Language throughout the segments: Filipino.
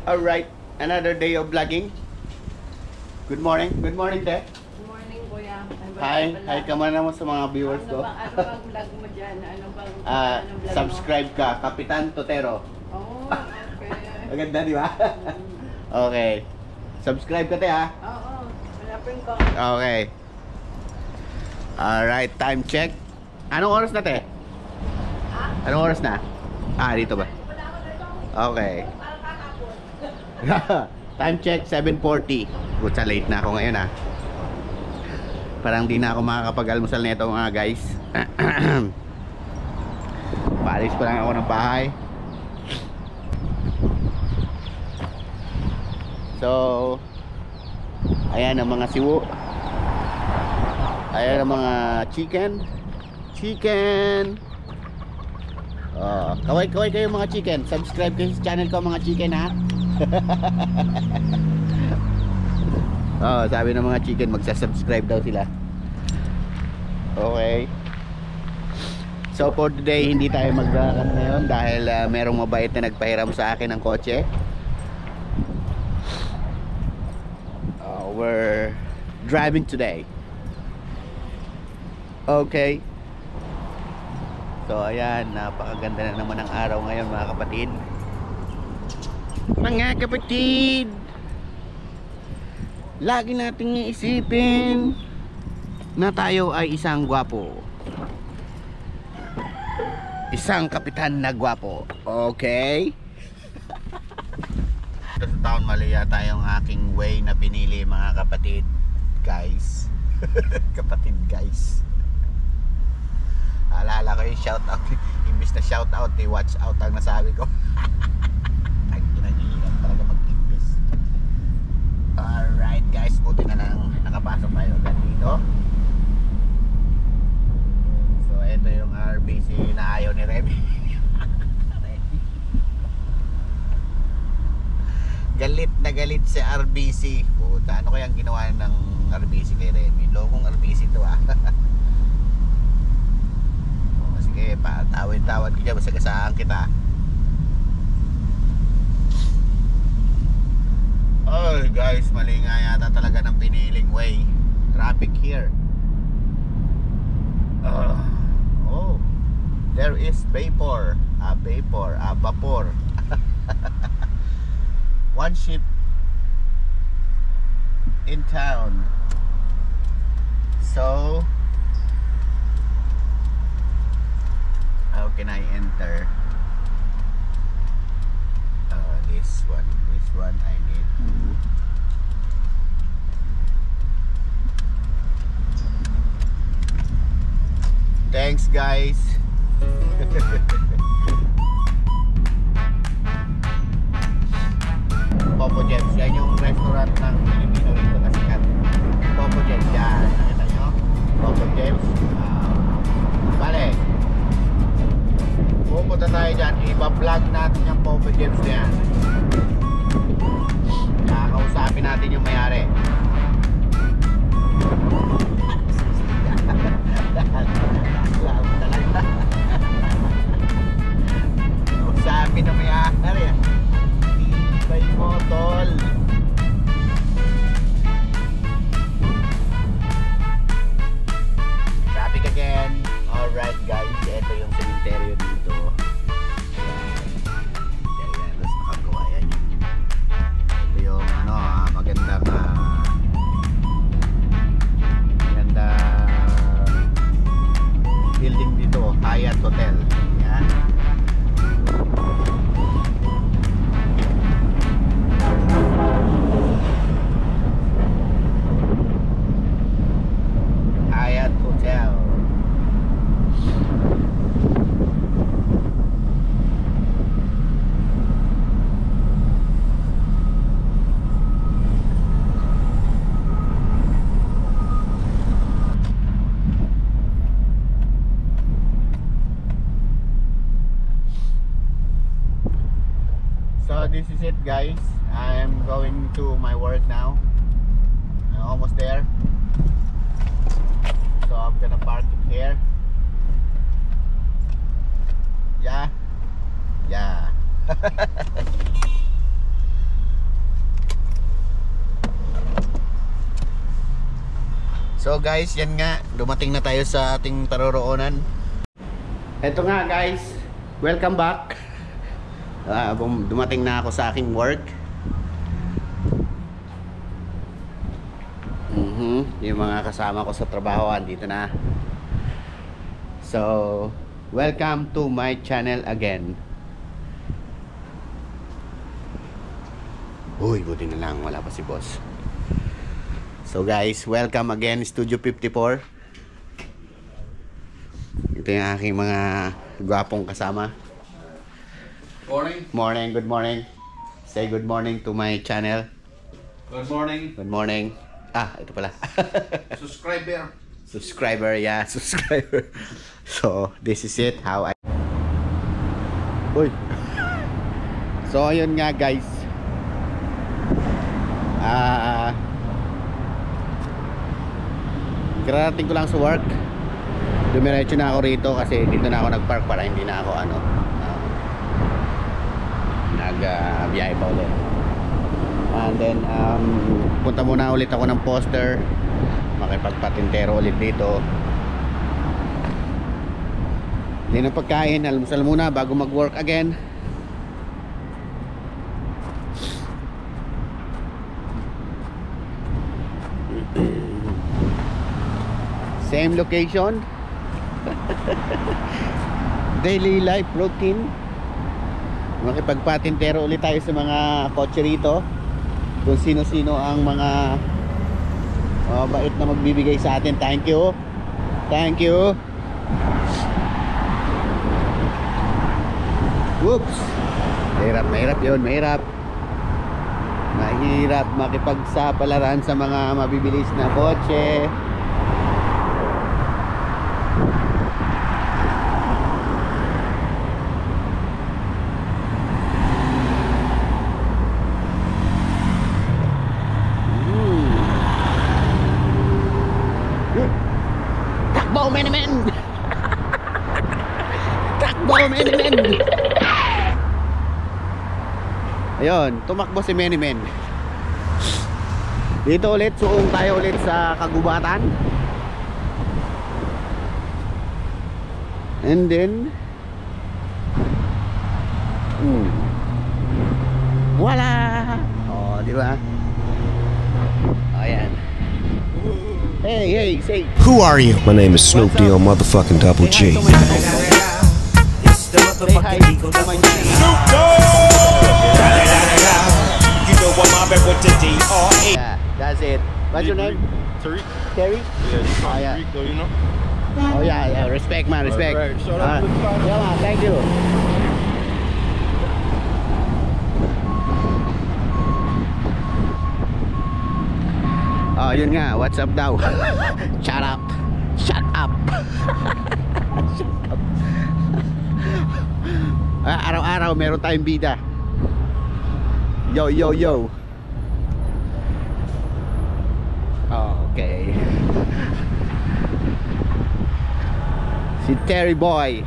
Alright, another day of vlogging. Good morning. Good morning, Te. Good morning, Kuya. Hi ka man naman sa mga viewers ko. Ano bang vlog mo dyan? Ano bang anong vlog Subscribe ka, Kapitan Totero. mo? Oh, okay. Maganda, di ba? Okay. Subscribe ka, Te, ha? Oo, hanapin ko. Okay. Alright, time check. Anong oras na, Te? Anong oras na? Dito ba? Okay. Time check, 7:40. Putsa, late na ako ngayon, ha. Parang di na ako makakapag-almusal nito, mga guys. Paalis pa lang ako ng bahay. So, ayan ang mga siwo. Ayan ang mga chicken. Kaway kayo mga chicken. Subscribe kayo sa channel ko, mga chicken, ha. Sabi ng mga chicken, magsa-subscribe daw sila. Okay. So for today, hindi tayo maglalakad ngayon dahil merong mabait na nagpahiram sa akin ng kotse. We're driving today. Okay. So ayan, napakaganda na naman ang araw ngayon, mga kapatid. Mga kapatid, lagi nating iisipin na tayo ay isang gwapo, isang kapitan na gwapo. Okay. Sa taon, mali yata yung aking way na pinili, mga kapatid, guys. Kapatid, guys. Alala ko yung shout out. Imbis na shout out, watch out ang nasabi ko. Ang ginagiligan talaga mag-imbis. Alright, guys, buti na lang nakapasok tayo agad dito. So ito yung RBC na ayaw ni Remy. Galit na galit si RBC. Puta, ano kayang ginawa ng RBC kay Remy? Lokong RBC to, ah. Sige, patawid-tawad ka dyan, masagasaan kita. Oh guys, mali nga yata talaga ng piniling way. Traffic here. Oh, there is vapor. Vapor. One ship in town. So how can I enter? This one I need to. Thanks, guys. Popo Jeps, yan yung restaurant ng Pilipino dito na sikat. Popo Jeps, yan. Nakita nyo? Popo Jeps. Bale, pupunta tayo dyan, iba-vlog natin yung Popo Jeps na yan. Kakausapin natin yung mayari. Kausapin ng mayari. Tibay mo, tol. Traffic again. Alright, guys, ito yung cemetery dito. Ayan, tapos nakagawa yan. Ito yung magandang building dito, Hyatt Hotel. Yan. Hyatt Hotel. So this is it, guys. I am going to my work now. I'm almost there. So I'm gonna park it here. Yeah. So guys, yan nga, dumating na tayo sa ating paroroonan. Ito nga guys, welcome back. Dumating na ako sa aking work. Yung mga kasama ko sa trabaho andito na. So, welcome to my channel again. Uy, buti na lang wala pa si boss. So guys, welcome again Studio 54. Ito yung aking mga gwapong kasama. Morning. Good morning. Say good morning to my channel. Good morning. Good morning. Ah, ito pala. Subscriber. Subscriber. So, this is it. How I... Uy. So, ayun nga guys. Kararating ko lang sa work. Dumiretso na ako rito kasi dito na ako nagpark para hindi na ako nagbiyahe pa ulit. And then punta muna ulit ako ng poster, makipagpatintero ulit dito. Hindi na pagkain, almusal muna bago mag-work again. Same location. Daily life routine. Makipagpatintero ulit tayo sa mga kotse rito, kung sino-sino ang mga bait na magbibigay sa atin. Thank you. Whoops. Mahirap yun. Mahirap makipagsapalaran sa mga mabibilis na kotse. Takbo, men! Ayun, tumakbo si Menimen. Dito ulit, suong tayo ulit sa kagubatan. And then wala. Oh, di ba? Ayan. Hey, say. Who are you? My name is Snoop D-O motherfucking Double G. Say hi to my You know I'm mobbing with the D.R.E. Yeah, that's it. What's your name? Tariq. Terry? Yeah, it's Oh, yeah. Tariq, though, you know? Oh yeah, respect man, respect. Right. Shout out to the sponsor. Yeah man, thank you. Oh, yun nga, what's up daw? Shut up. Shut up. Araw-araw meron tayong bida. Yo. Okay. Si Terry Boy.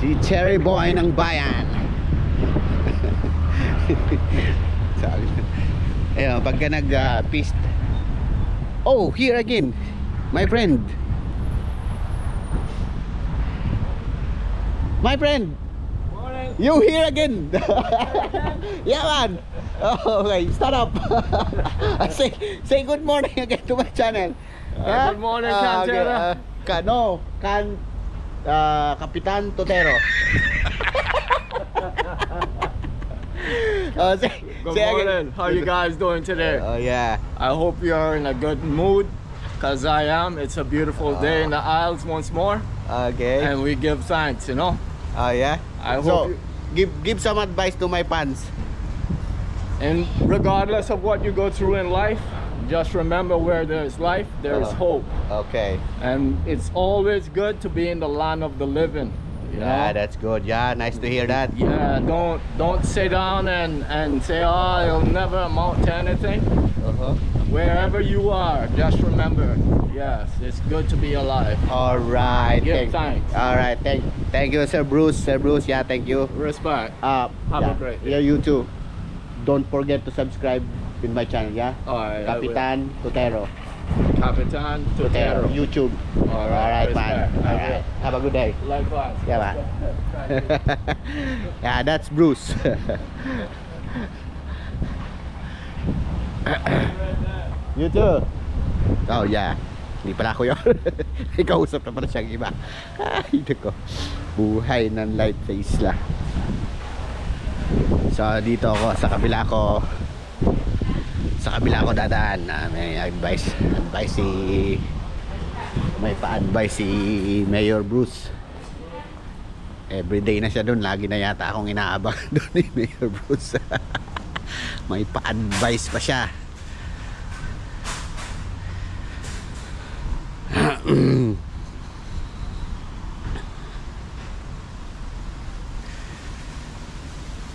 Si Terry Boy ng bayan. Sabi. Ayun, pagka nag-pist. Oh, here again. My friend. Morning. You here again. Yeah man. Oh, okay, start up. say good morning again to my channel. Good morning, Cantera. Kapitan Totero. Good morning. How you guys doing today? Oh yeah. I hope you're in a good mood, cause I am. It's a beautiful day in the Isles once more, Okay. and we give thanks. You know. Oh yeah. I So, hope give some advice to my fans. And regardless of what you go through in life, just remember where there's life, there's hope. Okay. And it's always good to be in the land of the living. You Yeah, know? that's good. Yeah, nice to hear that. Yeah, don't sit down and say, oh, it'll never amount to anything. Uh-huh. Wherever you are, just remember, Yes, it's good to be alive. Alright. Give thanks. Alright, thank you, Sir Bruce. Sir Bruce, yeah, thank you. Respect. Have a great day. Yeah, you too. Don't forget to subscribe in my channel, yeah? Alright, I will. Capitan Tutero. Capitan Tutero. YouTube. Alright, man. respect. Alright. Have a good day. Likewise. Yeah, man. Yeah, that's Bruce. You too. Oh yeah. Hindi pala ako yun. May kausap na pala siyang iba. Ay, ko. Buhay ng life sa isla. So dito ako sa kabila ko. Sa kabila ko dadaan. May advice may pa-advise si Mayor Bruce. Everyday na siya doon. Lagi na yata akong inaabang doon ni Mayor Bruce. May pa-advise pa siya.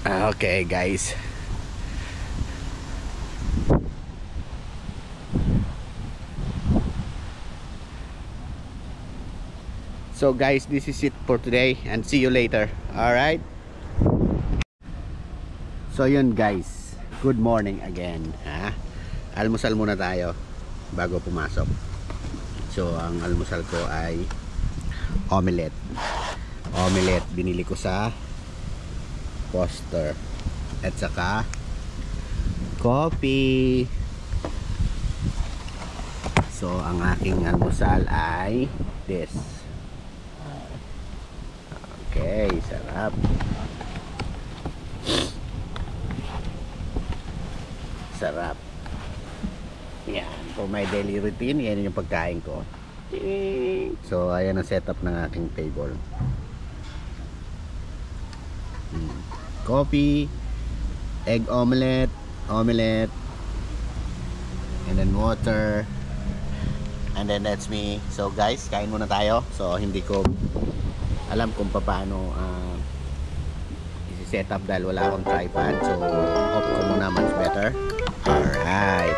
Okay guys, so guys, this is it for today and see you later. Alright, so yun guys, good morning again, ha? Almusal muna tayo bago pumasok. So ang almusal ko ay omelette. Binili ko sa Foster at saka coffee. So ang aking almusal ay this. Okay, sarap. Sarap. Yan, for my daily routine, yan yung pagkain ko. So ayan ang setup ng aking table. Coffee, egg omelette, and then water, and then that's me. So guys, kain muna tayo. So hindi ko alam kung paano isi-set up dahil wala akong tripod. So off ko muna, much better. Alright.